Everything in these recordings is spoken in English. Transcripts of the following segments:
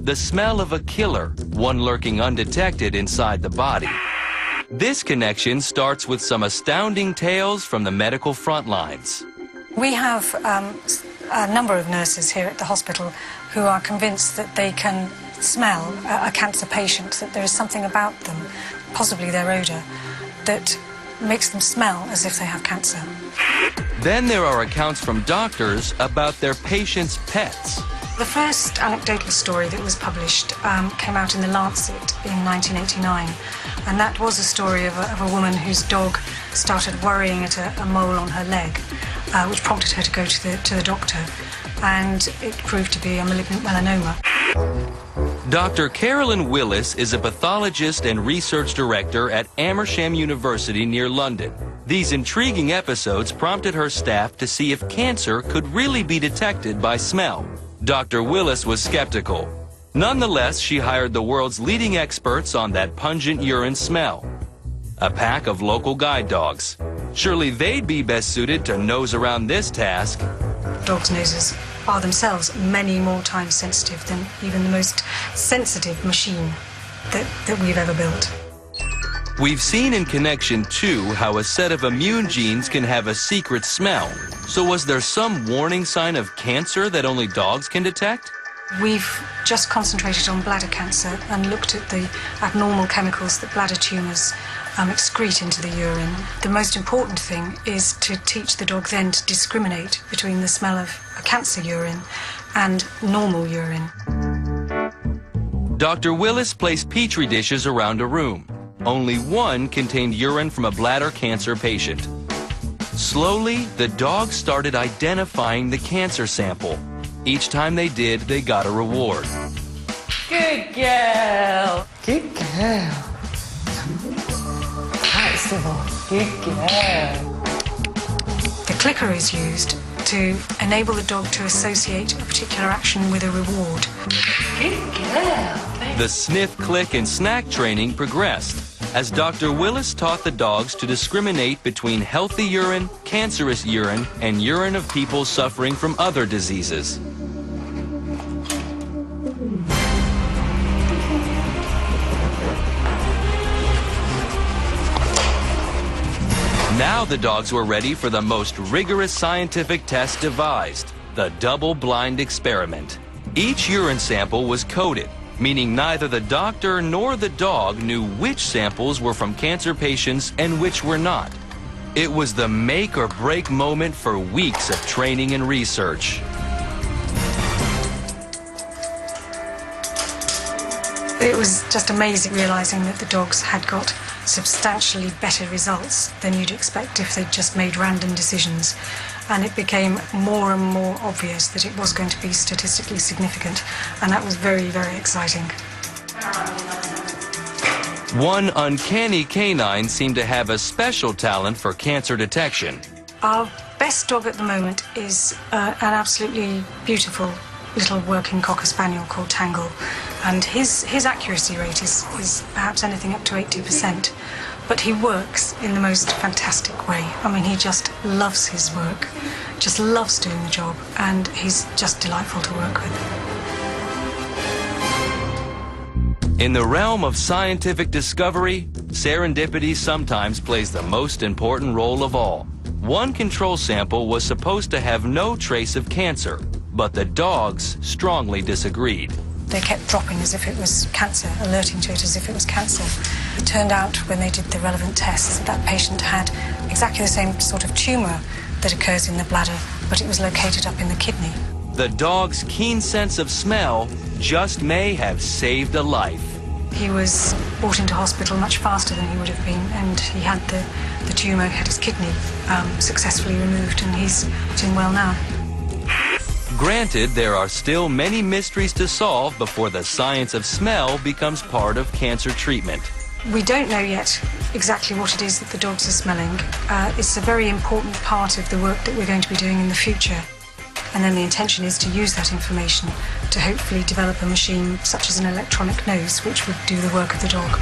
the smell of a killer, one lurking undetected inside the body. This connection starts with some astounding tales from the medical front lines. We have a number of nurses here at the hospital who are convinced that they can smell a cancer patient, that there is something about them, possibly their odour, that makes them smell as if they have cancer. Then there are accounts from doctors about their patients' pets. The first anecdotal story that was published came out in The Lancet in 1989, and that was a story of a woman whose dog started worrying at a mole on her leg, which prompted her to go to the doctor, and it proved to be a malignant melanoma. Dr. Carolyn Willis is a pathologist and research director at Amersham University near London. These intriguing episodes prompted her staff to see if cancer could really be detected by smell. Dr. Willis was skeptical. Nonetheless, she hired the world's leading experts on that pungent urine smell, a pack of local guide dogs. Surely they'd be best suited to nose around this task. Dogs' noses are themselves many more times sensitive than even the most sensitive machine that we've ever built. We've seen in Connection 2 how a set of immune genes can have a secret smell. So was there some warning sign of cancer that only dogs can detect? We've just concentrated on bladder cancer and looked at the abnormal chemicals that bladder tumours excrete into the urine. The most important thing is to teach the dog then to discriminate between the smell of a cancer urine and normal urine. Dr. Willis placed petri dishes around a room. Only one contained urine from a bladder cancer patient. Slowly, the dogs started identifying the cancer sample. Each time they did, they got a reward. Good girl. Good girl. Good girl. The clicker is used to enable the dog to associate a particular action with a reward. Good girl. The sniff, click, and snack training progressed as Dr. Willis taught the dogs to discriminate between healthy urine, cancerous urine, and urine of people suffering from other diseases. Now the dogs were ready for the most rigorous scientific test devised, the double-blind experiment. Each urine sample was coded, meaning neither the doctor nor the dog knew which samples were from cancer patients and which were not. It was the make or break moment for weeks of training and research. It was just amazing realizing that the dogs had got substantially better results than you'd expect if they'd just made random decisions. And it became more and more obvious that it was going to be statistically significant, and that was very, very exciting. One uncanny canine seemed to have a special talent for cancer detection. Our best dog at the moment is an absolutely beautiful little working Cocker Spaniel called Tangle, and his accuracy rate is perhaps anything up to 80%. But he works in the most fantastic way. I mean, he just loves his work, just loves doing the job, and he's just delightful to work with. In the realm of scientific discovery, serendipity sometimes plays the most important role of all. One control sample was supposed to have no trace of cancer, but the dogs strongly disagreed. They kept dropping as if it was cancer, alerting to it as if it was cancer. It turned out when they did the relevant tests that that patient had exactly the same sort of tumour that occurs in the bladder, but it was located up in the kidney. The dog's keen sense of smell just may have saved a life. He was brought into hospital much faster than he would have been, and he had the tumour, had his kidney successfully removed, and he's doing well now. Granted, there are still many mysteries to solve before the science of smell becomes part of cancer treatment. We don't know yet exactly what it is that the dogs are smelling. It's a very important part of the work that we're going to be doing in the future. And then the intention is to use that information to hopefully develop a machine such as an electronic nose, which would do the work of the dog.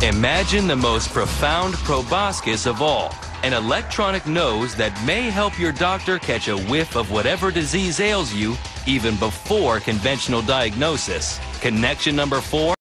Imagine the most profound proboscis of all, an electronic nose that may help your doctor catch a whiff of whatever disease ails you even before conventional diagnosis. Connection number 4.